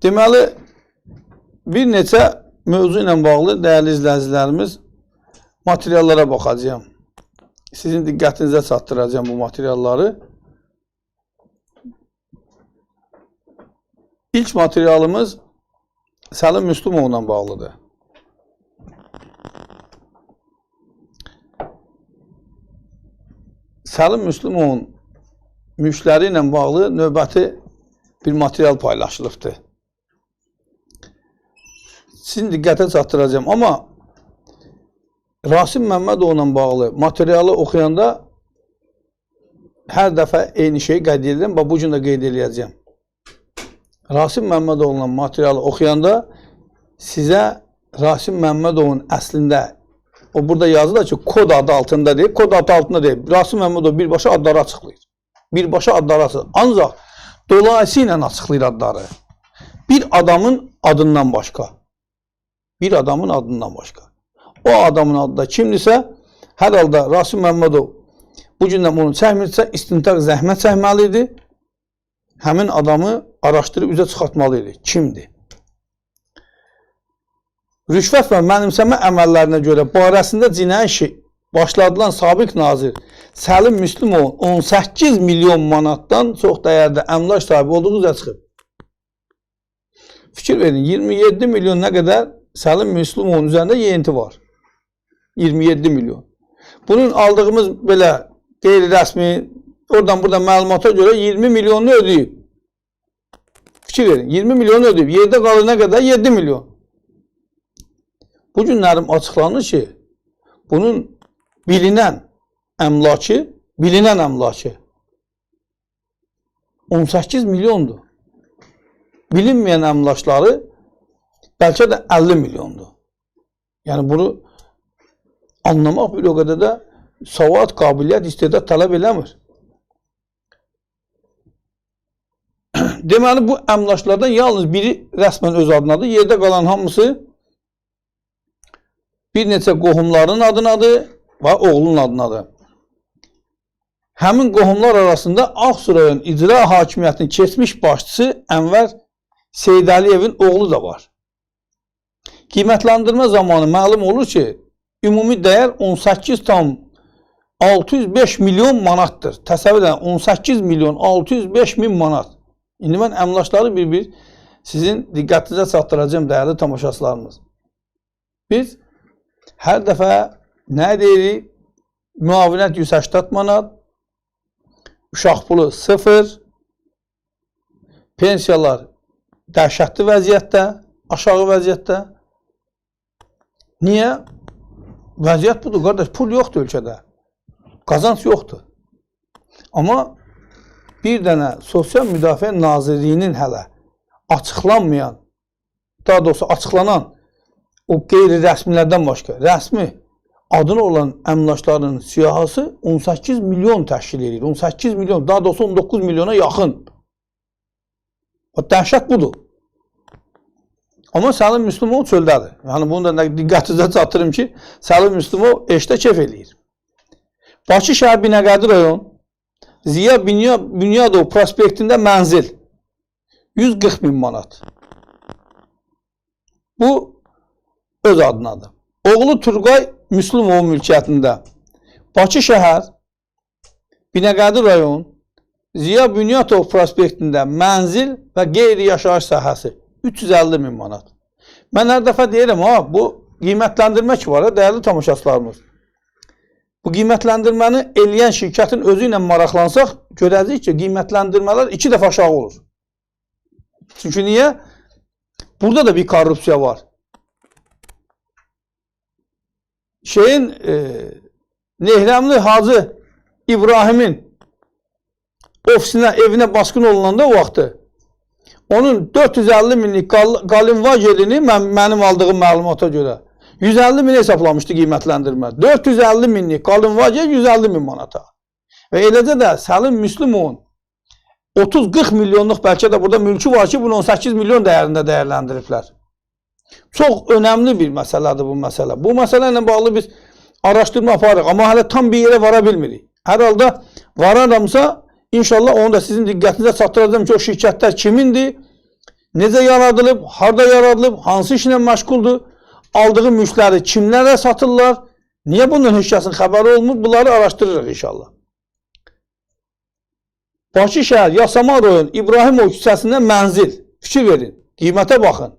Deməli, bir neçə mövzu ilə bağlı dəyərli izləyicilərimiz materiallara baxacağım. Sizin diqqətinizə çatdıracağım bu materialları. İlk materialımız Səlim Müslümovla bağlıdır. Səlim Müslümovun mülkləri ilə bağlı növbəti bir material paylaşılıbdır. Sizin diqqətə çatdıracağım. Amma Rasim Məmmədovla bağlı materialı oxuyanda hər dəfə eyni şeyi qeyd edirəm və bu gün də qeyd edəcəyəm. Rasim Məmmədovla materialı oxuyanda sizə Rasim Məmmədovun əslində, o burada yazılır ki, kod adı altında deyib, kod adı altında deyib. Rasim Məmmədov birbaşa adları açıqlayır. Birbaşa adları açıqlayır. Ancaq dolayısıyla açıqlayır adları. Bir adamın adından başqa. Bir adamın adından başqa. O adamın adı da kimdirsə, hər halda Rasim Məmmədov bu gündən bunu çəkmirsə, istintaq zəhmət çəkməlidir. Həmin adamı araşdırıb üzə çıxartmalıydı. Kimdir? Rüşvət və mənimsəmə əməllərinə görə barəsində cinayət işi başladılan sabiq nazir Səlim Müslümovun 18 milyon manatdan çox dəyərdə əmlak sahibi olduğu üzə çıxıb. Fikir verin, 27 milyon nə qədər Səlim Müslümovun üzərində yeyinti var. 27 milyon. Bunun aldığımız belə qeyri-rəsmi, oradan burada məlumata görə 20 milyonunu ödəyib. Fikir verin, 20 milyonu ödəyib. Yerdə qalır nə qədər? 7 milyon. Bu günlərim açıqlanır ki, bunun bilinən əmlakı 18 milyondur. Bilinməyən əmlakları bəlkə də 50 milyondur. Yəni bunu anlamaq bir o qədər də savad, qabiliyyət, istedad tələb eləmir. Deməli, bu əmlaklardan yalnız biri rəsmən öz adınadır. Yerdə qalan hamısı bir neçə qohumların adınadır və oğlunun adınadır. Həmin qohumlar arasında Ağsu rayon icra hakimiyyətinin keçmiş başçısı Ənvər Seydəliyevin oğlu da var. Qiymətləndirmə zamanı məlum olur ki, ümumi dəyər 18,605 milyon manatdır. Təsəvvür edin, 18 milyon 605 min manat. İndi mən əmlakları bir-bir sizin diqqətinizə çatdıracağım dəyərli tamaşaçılarımız. Biz hər dəfə nə deyirik? Müavinət 180 manat, uşaq pulu 0, pensiyalar dəhşətli vəziyyətdə, aşağı vəziyyətdə. Niyə? Vəziyyət budur, qardaş, pul yoxdur ölkədə. Qazanc yoxdur. Amma bir dənə Sosial Müdafiə Nazirliyinin hələ açıqlanmayan, daha doğrusu açıqlanan o qeyri-rəsmilərdən başqa, rəsmi adına olan əmlakların siyahısı 18 milyon təşkil edir. 18 milyon, daha doğrusu 19 milyona yaxın. O dəhşət budur. Amma Səlim Müslümov çöldədir. Yəni bunu da diqqətinizə çatdırım ki, Səlim Müslümov eşdə kef eləyir. Bakı şəhər Binəqədi rayon Ziya Bünyadov prospektində mənzil 140 min manat. Bu öz adınadır. Oğlu Turqay Müslümovun mülkiyyətində Bakı şəhər Binəqədi rayon Ziya Bünyadov prospektində mənzil və qeyri-yaşayış sahəsi 350 min manat. Mən hər dəfə deyirəm, bu qiymətləndirmə ki var, dəyərli tamaşaçılarımız. Bu qiymətləndirməni eləyən şirkətin özü ilə maraqlansaq, görəcəyik ki, qiymətləndirmələr 2 dəfə aşağı olur. Çünki niyə? Burada da bir korrupsiya var. Nehrəmli Hacı İbrahimin ofisinə, evinə basqın olunanda o vaxtı onun 450 minlik qalinva gedini mənim aldığım məlumata görə 150 min hesaplamışdı qiymətləndirmə. 450 minlik qalinva ged 150 min manata. Və eləcə də Səlim Müslümovun 30-40 milyonluq bəlkə də burada mülkü var ki, bunu 18 milyon dəyərində dəyərləndiriblər. Çox önəmli bir məsələdir bu məsələ. Bu məsələ ilə bağlı biz araşdırma aparırıq, amma hələ tam bir yerə vara bilmirik. Hər halda vararamsa, İnşallah onu da sizin diqqətinizə çatdıracağım ki, o şirkətlər kimindir, necə yaradılıb, harda yaradılıb, hansı işlə məşğuldur, aldığı mülkləri kimlərə satırlar, niyə bunun heç kəsin xəbəri olmur, bunları araşdırırıq inşallah. Bakı şəhər, Yasamal rayon, İbrahimov küçəsində mənzil, fikir verin, qiymətə baxın.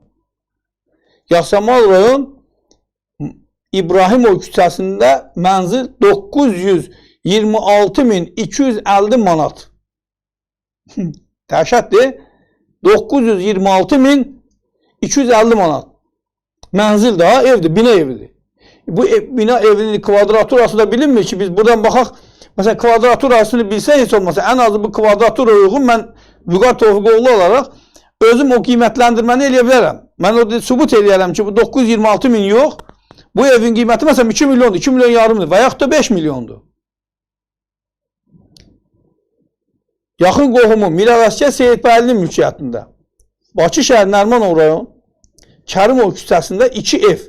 Yasamal rayon, İbrahimov küçəsində mənzil 926.250 manat. Dəhşətdir. 926.250 manat. Mənzil daha evdir, bina evidir. Bu bina evinin kvadraturası da bilinmir ki, biz buradan baxaq. Məsələn, kvadraturasını bilsə heç olmasa, ən azı bu kvadratura uyğun mən Vüqar Tofiqoğlu olaraq özüm o qiymətləndirməni eləyə bilərəm. Mən o sübut eləyərəm ki, bu 926.000 yox, bu evin qiyməti məsələn 2 milyondur, 2 milyon yarımdır və yaxud da 5 milyondur. Yaxın qohumu Miravəskər Seyidbəylinin mülkiyyətində. Bakı şəhər Nərmanov rayon, Kərimov küçəsində 2 ev.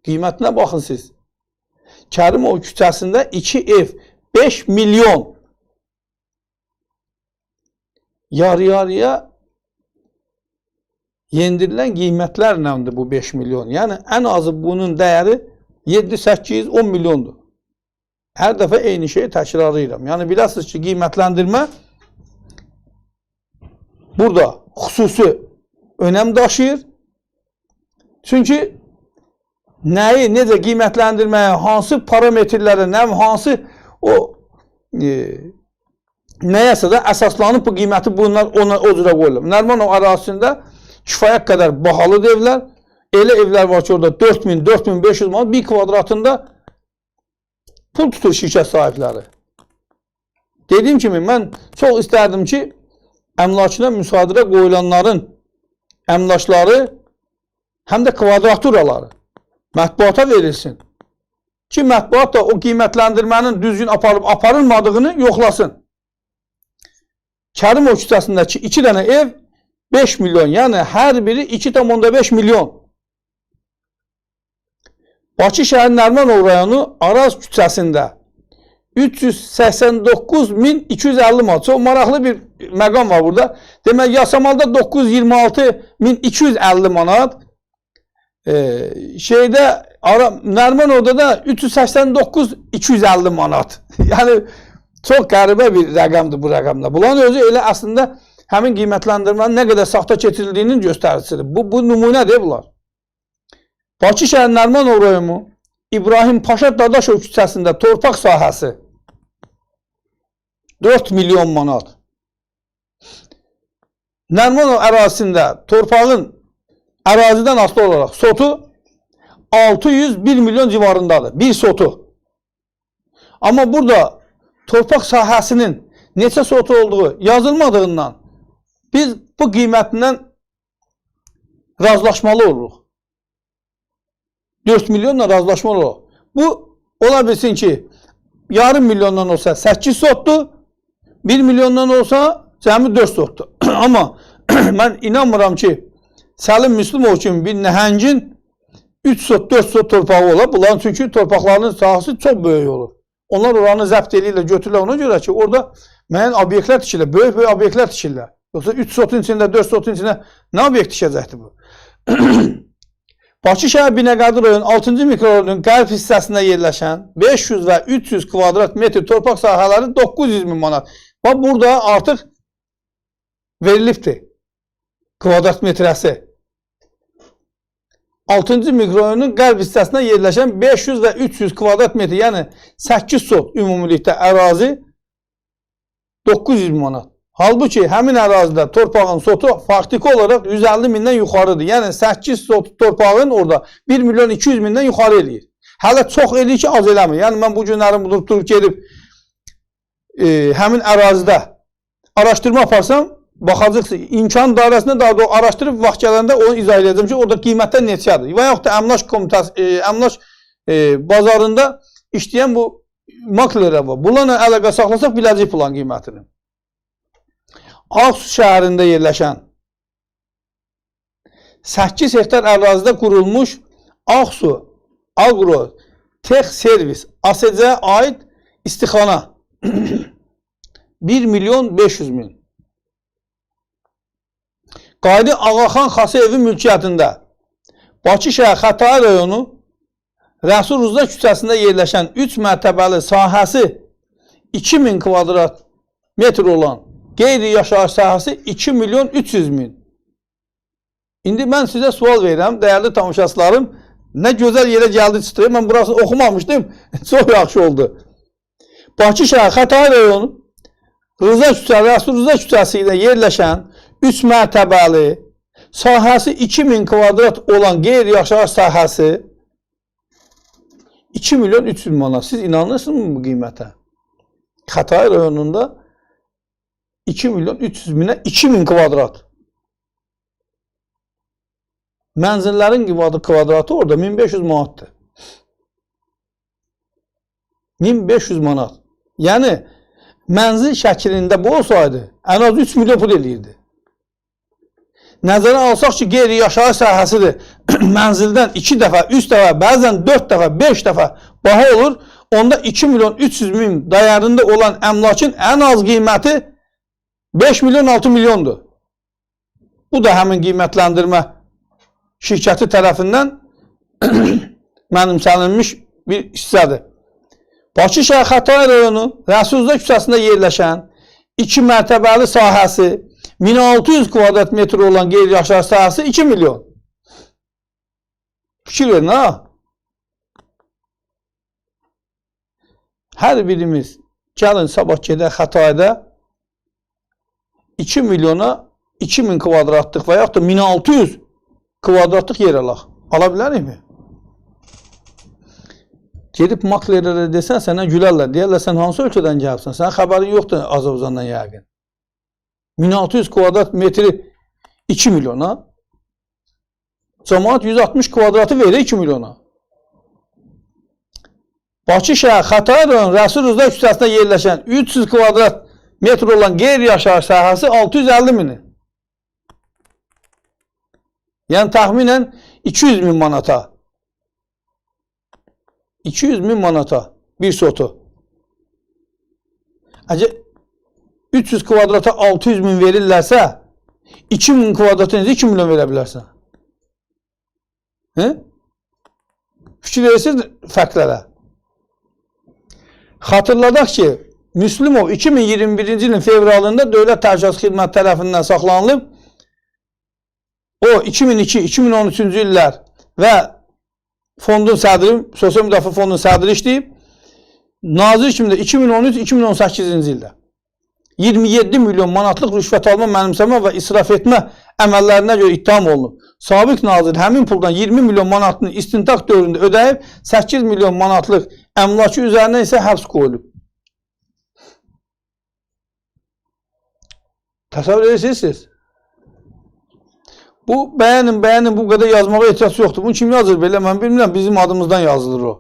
Qiymətinə baxın siz. Kərimov küçəsində 2 ev, 5 milyon. Yarı-yarıya yendirilən qiymətlərlədir bu 5 milyon. Yəni, ən azı bunun dəyəri 7, 8, 10 milyondur. Hər dəfə eyni şeyi təkrarlayıram. Yəni, biləsiniz ki, qiymətləndirmə burada xüsusi önəm daşıyır. Çünki nəyi, necə qiymətləndirməyə, hansı parametrlərə, hansı o nəyəsə də əsaslanıb bu qiyməti bunlar o cürə qoyulur. Nərmanov ərazisində kifayət qədər bahalıdır evlər. Elə evlər var ki, orada 4000, 4500 manat bir kvadratında pul tutur şirkət sahibləri. Dediyim kimi, mən çox istərdim ki, əmlakına müsadirə qoyulanların əmlakları həm də kvadraturaları mətbuata verilsin. Ki, mətbuat da o qiymətləndirmənin düzgün aparılmadığını yoxlasın. Kərimov küçəsindəki 2 dənə ev 5 milyon, yəni hər biri 2,5 milyon. Bakı şəhər Nərmanov rayonu Araz küçəsində 389.250 manat. Çox maraqlı bir məqam var burada. Demək, Yasamalda 926.250 manat. Nərmanovda da 389.250 manat. Yəni, çox qəribə bir rəqəmdir bu rəqəmdə. Bunların özü elə əslində həmin qiymətləndirmənin nə qədər saxta keçirildiyinin göstəricisidir. Bu nümunədir bunlar. Bakı şəhər Nərmanov rayonu İbrahim Paşa Dadaşov küçəsində torpaq sahəsi 4 milyon manat. Nərmanov ərazisində torpağın ərazidən asılı olaraq sotu 601 milyon civarındadır. Bir sotu. Amma burada torpaq sahəsinin neçə sotu olduğu yazılmadığından biz bu qiymətindən razılaşmalı oluruq. 4 milyonla razılaşmalı oluruq. Bu, ola bilsin ki, yarım milyondan olsa 8 sotdur, 1 milyondan olsa cəmi 4 sotdur. Amma mən inanmıram ki, Səlim Müslümov kimi bir nəhəngin 3 sot, 4 sot torpağı olar. Bunların çünki torpaqlarının sahəsi çox böyük olur. Onlar oranı zəbt eləyirlər, götürürlər ona görə ki, orada müəyyən obyektlər tikirlər, böyük obyektlər tikirlər. Yoxsa 3 sotun içində, 4 sotun içində nə obyekt tikəcəkdir bu? Bakı şəhər Binəqədi rayon 6-cı mikrorayon qərb hissəsində yerləşən 500 və 300 kvadrat metr torpaq sahələri 900 min manat. Və burada artıq verilibdir kvadrat metrəsi. 6-cı mikrorayonun qərb hissəsində yerləşən 500 və 300 kvadrat metr, yəni 8 sot ümumilikdə ərazi 900 min manat. Halbuki həmin ərazidə torpağın sotu faktiki olaraq 150 mindən yuxarıdır. Yəni 8 sot torpağın orada 1 milyon 200 mindən yuxarı eləyir. Hələ çox eləyir ki, az eləmir. Yəni mən bu günlərin durub gedib həmin ərazidə araşdırma aparsam, baxacaqsınız, imkan dairəsində daha da araşdırıb vaxt gələndə onu izah edəcəm ki, orada qiymətlər neçədir. Və yaxud da əmlak bazarında işləyən bu maklerlər var. Bunlarla əlaqə saxlasaq biləcək plan qiymətini. Ağsu şəhərində yerləşən 8 hektar ərazidə qurulmuş Ağsu Agro Tex Servis ASC-yə aid istixana 1 milyon 500 min. Qaydi Ağaxan Xasayevi mülkiyyətində Bakı şəhər Xətai rayonu Rəsul Rza küçəsində yerləşən 3 mərtəbəli sahəsi 2000 kvadrat metr olan qeyri-yaşayış sahəsi 2 milyon 300 min. İndi mən sizə sual verirəm, dəyərli tamaşaçılarım. Nə gözəl yerə gəldi çıxdı. Mən burasını oxumamışdım. Çox yaxşı oldu. Bakı şəhər Xətai rayonu Rəsul Rza küçəsi ilə yerləşən 3 mərtəbəli sahəsi 2000 kvadrat olan qeyri-yaşayış sahəsi 2 milyon 300 manat. Siz inanırsınız bu qiymətə? Xətai rayonunda 2 milyon 300 minə 2000 kvadrat. Mənzillərin kvadratı orada 1500 manatdır. 1500 manat. Yəni, mənzil şəklində bu olsaydı, ən az 3 milyon pul eləyirdi. Nəzərə alsaq ki, qeyri-yaşayış sahəsidir. Mənzildən 2 dəfə, 3 dəfə, bəzən 4 dəfə, 5 dəfə baha olur. Onda 2 milyon 300 min dəyərində olan əmlakın ən az qiyməti 5 milyon 6 milyondur. Bu da həmin qiymətləndirmə şirkəti tərəfindən mənimsənilmiş bir hissədir. Bakı şəhər Xətai rayonu Rəsul Rza küçəsində yerləşən 2 mərtəbəli sahəsi 1600 kvadrat metr olan qeyri-yaşayış sahəsi 2 milyon. Fikir verin, ha? Hər birimiz gəlin sabah gedək Xətayda 2 milyona 2000 kvadratlıq və yaxud da 1600 kvadratlıq yer alaq. Ala bilərikmi? Gedib maklerlərə desən, sənə gülərlər. Deyərlər, sən hansı ölkədən gəlibsən? Sənin xəbərin yoxdur Azərbaycandan yəqin. 1600 kvadrat metri 2 milyona. Cəmaat 160 kvadratı verir 2 milyona. Bakı şəhər Xətai rayonu Rəsul Rza küçəsində yerləşən 300 kvadrat metr olan qeyri-yaşayış sahəsi 650 mini. Yəni təxminən 200 min manata. 200 min manata bir sotu. Əgər 300 kvadrata 600 min verirlərsə 2000 kvadratınızı 2 milyon verə bilərsən. Fikir verirsiniz fərqlərə. Xatırladaq ki, Müslümov 2021-ci ilin fevralında Dövlət Təhlükəsizlik Xidməti tərəfindən saxlanılıb. O 2002-2013-cü illər və fondun sədri, Sosial Müdafiə Fondunun sədri işləyib. Nazir kimi də 2013-2018-ci ildə 27 milyon manatlıq rüşvət alma, mənimsəmə və israf etmə əməllərinə görə ittiham olunub. Sabiq nazir həmin puldan 20 milyon manatlığını istintaq dövründə ödəyib, 8 milyon manatlıq əmlakı üzərinə isə həbs qoyulub. Təsəvvür edirsiniz? Bu, bəyənin, bu qədər yazmağa ehtiyac yoxdur. Bunu kim yazır belə, mən bilmirəm, bizim adımızdan yazılır o.